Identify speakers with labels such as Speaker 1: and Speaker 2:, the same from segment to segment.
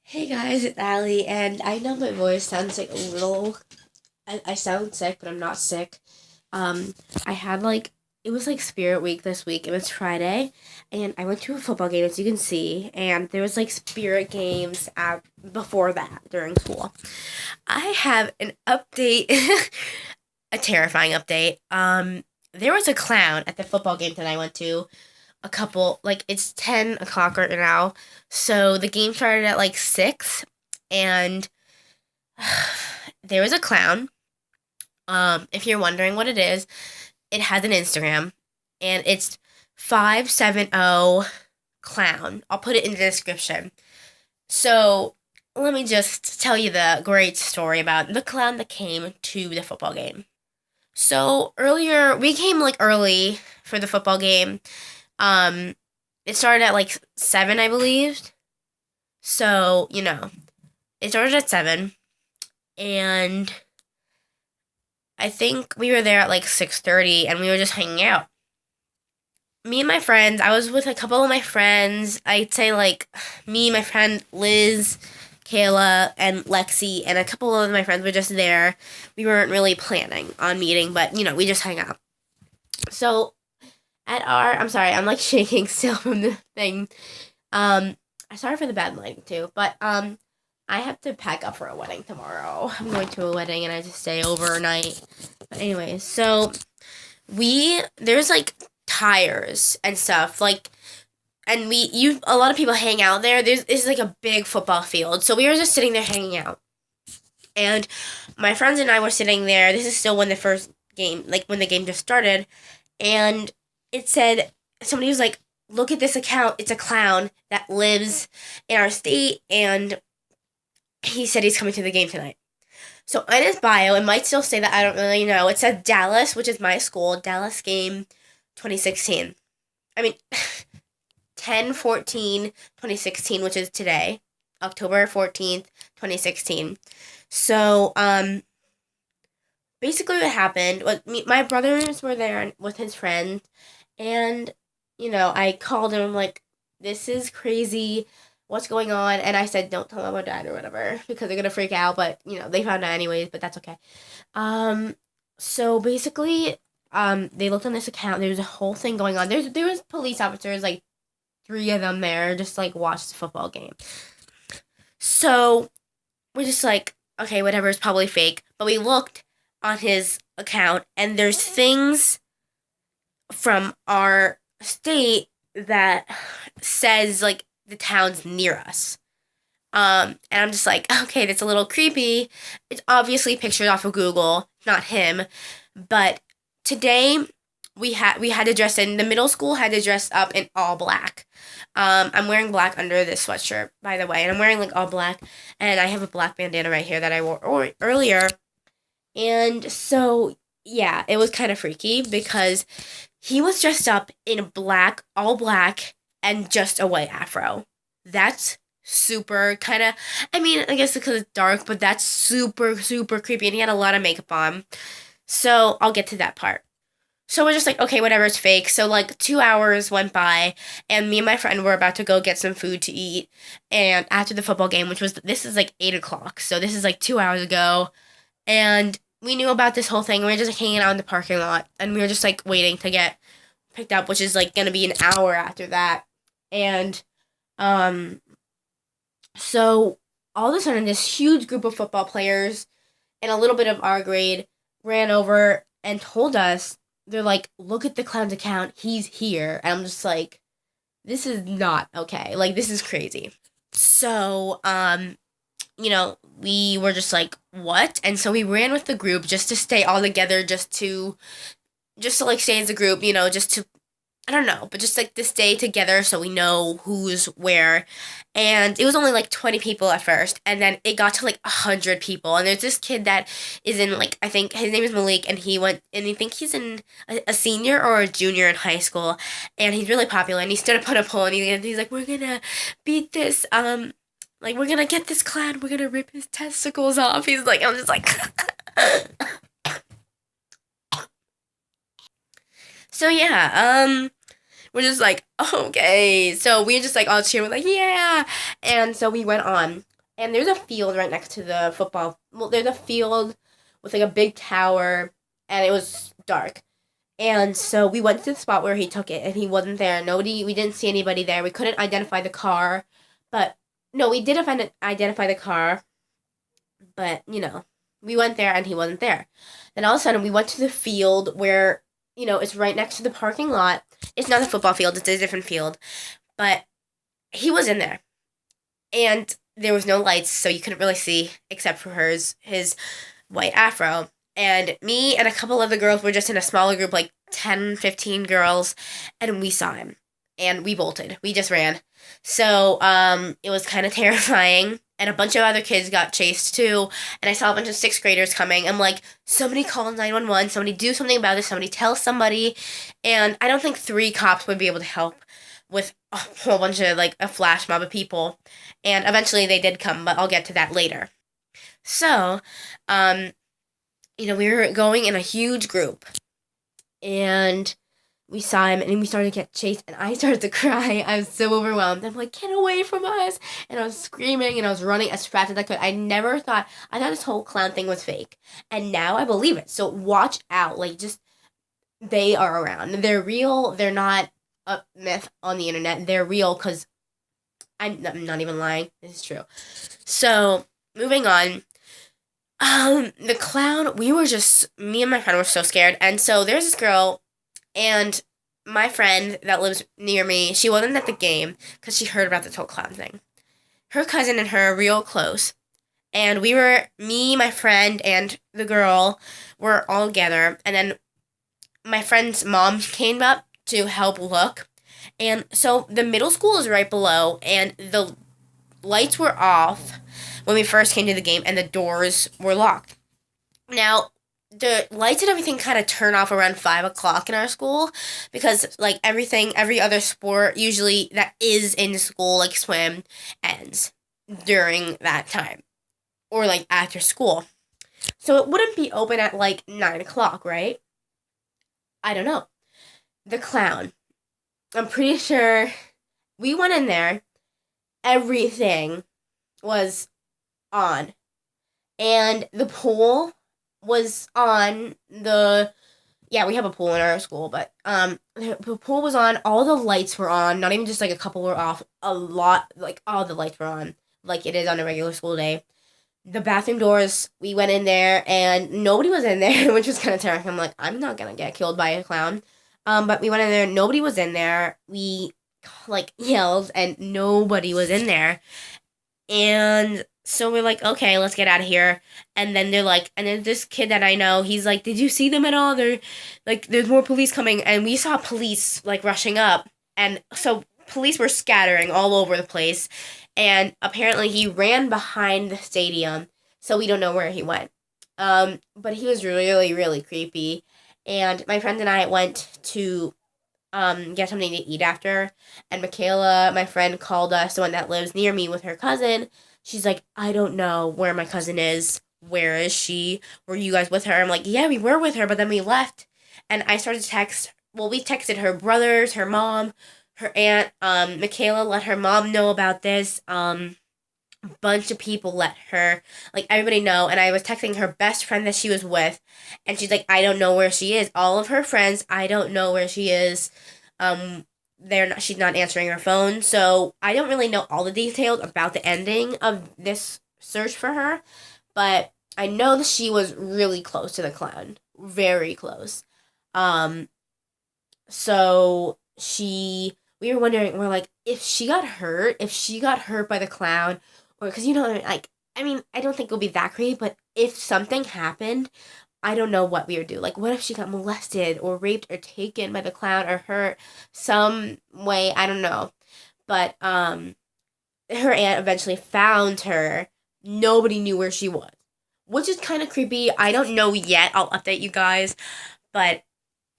Speaker 1: Hey guys, it's Allie, and I know my voice sounds like a little. I sound sick, but I'm not sick. Um, I had it was like Spirit Week this week. It was Friday, and I went to a football game, as you can see, and there was like Spirit games before that during school. I have an update, a terrifying update. There was a clown at the football game that I went to it's 10 o'clock right now. So the game started at like 6, and there was a clown. If you're wondering what it is, it has an Instagram, and it's 570 clown. I'll put it in the description. So let me just tell you the great story about the clown that came to the football game. So earlier, we came like early for the football game. Um, it started at like 7, I believe. So, it started at 7, and I think we were there at like 6:30, and we were just hanging out. Me and my friends, I was with a couple of my friends. I'd say like me, my friend Liz, Kayla, and Lexi, and a couple of my friends were just there. We weren't really planning on meeting, but we just hung out. So I'm sorry, I'm like shaking still from the thing. I'm sorry for the bad lighting too, but I have to pack up for a wedding tomorrow. I'm going to a wedding and I just stay overnight. But anyways, so there's like tires and stuff and a lot of people hang out there. It's like a big football field, so we were just sitting there hanging out, and my friends and I were sitting there. This is still when the first game, like when the game just started, and it said somebody was like, "Look at this account. It's a clown that lives in our state, and he said he's coming to the game tonight." So in his bio, it might still say that, I don't really know. It said Dallas, which is my school, Dallas game 2016. I mean, 10/14/2016, which is today, October 14th, 2016. So, basically what happened was my brothers were there with his friends, and, I called him, like, this is crazy, what's going on? And I said, don't tell mom or dad or whatever, because they're gonna freak out, but, they found out anyways, but that's okay. So basically, they looked on this account, there was a whole thing going on. There was police officers, like, 3 of them there, just, like, watched the football game. So, we're just like, okay, whatever, it's probably fake. But we looked on his account, and there's things from our state that says like the town's near us. And I'm just like, okay, that's a little creepy. It's obviously pictures off of Google, not him. But today we had to dress in the middle school had to dress up in all black. I'm wearing black under this sweatshirt, by the way, and I'm wearing like all black, and I have a black bandana right here that I wore earlier. And so yeah, it was kind of freaky because he was dressed up in black, all black, and just a white afro. That's super kind of, I mean, I guess because it's dark, but that's super, super creepy. And he had a lot of makeup on. So I'll get to that part. So we're just like, okay, whatever, it's fake. So like 2 hours went by, and me and my friend were about to go get some food to eat. And after the football game, this is like 8 o'clock. So this is like 2 hours ago. And we knew about this whole thing. We were just like, hanging out in the parking lot, and we were just like waiting to get picked up, which is like gonna be an hour after that. And um, so all of a sudden, this huge group of football players and a little bit of our grade ran over and told us, they're like, look at the clown's account. He's here. And I'm just like, this is not okay. Like, this is crazy. So, we were just like, what? And so we ran with the group just to stay all together, just to like stay as a group, just to, I don't know, but just like to stay together so we know who's where. And it was only like 20 people at first, and then it got to like 100 people. And there's this kid that is in, like, I think his name is Malik, and I think he's in a senior or a junior in high school, and he's really popular. And he stood up on a pole, and he's like, we're gonna beat this, like, we're gonna get this clown, we're gonna rip his testicles off. He's like, I'm just like, so yeah, we're just like, okay. So we just like all cheer, we're like, yeah. And so we went on. And there's a field right next to the football. Well, there's a field with like a big tower, and it was dark. And so we went to the spot where he took it, and he wasn't there. We didn't see anybody there. We couldn't identify the car, but no, we did identify the car, but we went there and he wasn't there. Then all of a sudden, we went to the field where it's right next to the parking lot. It's not a football field; it's a different field, but he was in there, and there was no lights, so you couldn't really see except for his white afro. And me and a couple of the girls were just in a smaller group, like 10, 15 girls, and we saw him. And we bolted. We just ran. So it was kind of terrifying. And a bunch of other kids got chased too. And I saw a bunch of sixth graders coming. I'm like, somebody call 911. Somebody do something about this. Somebody tell somebody. And I don't think 3 cops would be able to help with a whole bunch of, like, a flash mob of people. And eventually they did come, but I'll get to that later. So, we were going in a huge group. And we saw him, and we started to get chased, and I started to cry. I was so overwhelmed. I'm like, get away from us. And I was screaming, and I was running as fast as I could. I thought this whole clown thing was fake. And now I believe it. So watch out. Like, just, they are around. They're real. They're not a myth on the internet. They're real, because I'm not even lying. This is true. So, moving on. The clown, me and my friend were so scared. And so there's this girl, and my friend that lives near me, she wasn't at the game because she heard about this whole clown thing. Her cousin and her are real close. And me, my friend, and the girl were all together. And then my friend's mom came up to help look. And so the middle school is right below, and the lights were off when we first came to the game, and the doors were locked. Now, the lights and everything kind of turn off around 5 o'clock in our school, because, like, every other sport usually that is in school, like swim, ends during that time, or, like, after school. So it wouldn't be open at, like, 9 o'clock, right? I don't know. The clown. I'm pretty sure we went in there, everything was on. And the pool was on we have a pool in our school, but the pool was on, all the lights were on, not even just like a couple were off, a lot, like all the lights were on, like it is on a regular school day. The bathroom doors, we went in there and nobody was in there, which was kind of terrifying. I'm like, I'm not gonna get killed by a clown. But we went in there, nobody was in there. We like yelled and nobody was in there. And so we're like, okay, let's get out of here. And then and then this kid that I know, he's like, did you see them at all? They're like, there's more police coming. And we saw police like rushing up. And so police were scattering all over the place. And apparently he ran behind the stadium. So we don't know where he went. But he was really, really creepy. And my friend and I went to get something to eat after. And Michaela, my friend, called us, the one that lives near me with her cousin. She's like, I don't know where my cousin is. Where is she? Were you guys with her? I'm like, yeah, we were with her, but then we left. And I started to text. Well, we texted her brothers, her mom, her aunt. Michaela let her mom know about this. Bunch of people let her, like, everybody know. And I was texting her best friend that she was with, and she's like, I don't know where she is. All of her friends, I don't know where she is. She's not answering her phone, so I don't really know all the details about the ending of this search for her, but I know that she was really close to the clown, very close. So we were wondering, we're like, if she got hurt by the clown, or, because, like, I mean, I don't think it would be that crazy, but if something happened, I don't know what we would do. Like, what if she got molested, or raped, or taken by the clown, or hurt some way, I don't know. But, her aunt eventually found her. Nobody knew where she was, which is kind of creepy. I don't know yet. I'll update you guys, but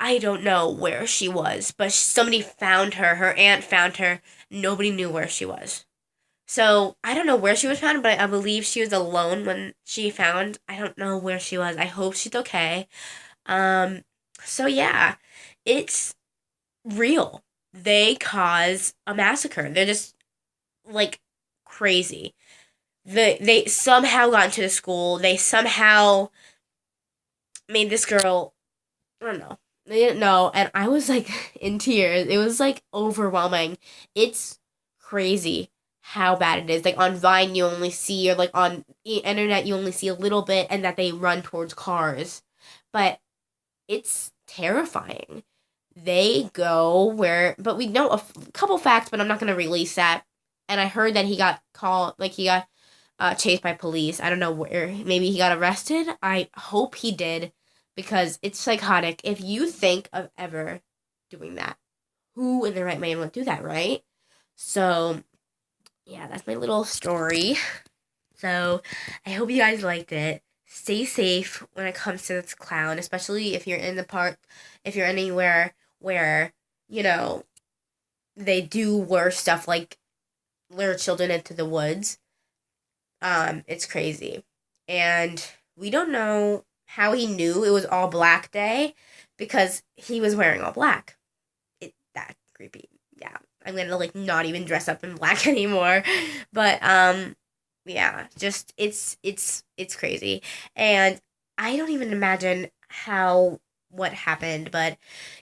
Speaker 1: I don't know where she was, but somebody found her. Her aunt found her. Nobody knew where she was. So, I don't know where she was found, but I believe she was alone when she found. I don't know where she was. I hope she's okay. So yeah, it's real. They cause a massacre. They're just, like, crazy. they somehow got into the school. They somehow made this girl, I don't know. They didn't know, and I was like in tears. It was like overwhelming. It's crazy how bad it is. Like on Vine, you only see, or like on the internet, you only see a little bit, and that they run towards cars. But it's terrifying. They go where, but we know couple facts, but I'm not gonna release that. And I heard that he got called, like he got chased by police. I don't know where. Maybe he got arrested. I hope he did, because it's psychotic. If you think of ever doing that, who in their right mind would do that, right? So, yeah, that's my little story. So, I hope you guys liked it. Stay safe when it comes to this clown, especially if you're in the park, if you're anywhere where, you know, they do worse stuff like lure children into the woods. It's crazy. And we don't know how he knew it was all black day, because he was wearing all black. That's creepy. Yeah. I'm gonna like not even dress up in black anymore. But yeah, just it's crazy. And I don't even imagine how what happened, but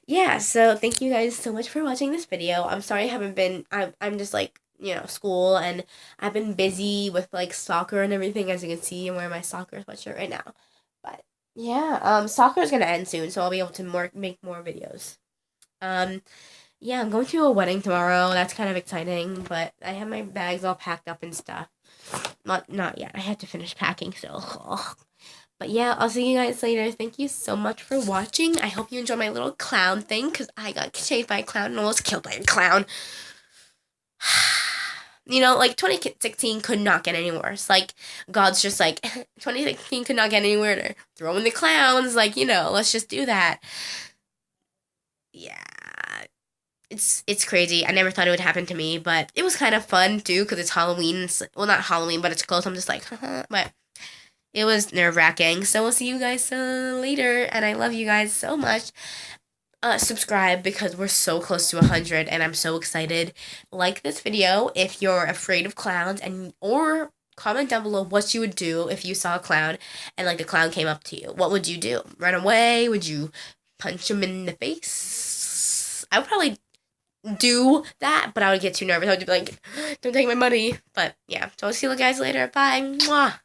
Speaker 1: yeah, so thank you guys so much for watching this video. I'm sorry I haven't been, I'm just like, school, and I've been busy with like soccer and everything. As you can see, I'm wearing my soccer sweatshirt right now. But yeah, soccer is gonna end soon, so I'll be able to make more videos. Um, yeah, I'm going to a wedding tomorrow. That's kind of exciting, but I have my bags all packed up and stuff. Not yet. I have to finish packing still. But yeah, I'll see you guys later. Thank you so much for watching. I hope you enjoyed my little clown thing, because I got chased by a clown and almost killed by a clown. Like 2016 could not get any worse. Like, God's just like, 2016 could not get anywhere to throw in the clowns. Like, let's just do that. Yeah. It's crazy. I never thought it would happen to me, but it was kind of fun too, because it's Halloween. Well, not Halloween, but it's close. I'm just like, but it was nerve-wracking. So we'll see you guys later, and I love you guys so much. Subscribe, because we're so close to 100, and I'm so excited. Like this video if you're afraid of clowns, or comment down below what you would do if you saw a clown and like the clown came up to you. What would you do? Run away? Would you punch him in the face? I would probably do that, but I would get too nervous. I would be like, don't take my money. But yeah, so I'll see you guys later. Bye. Mwah.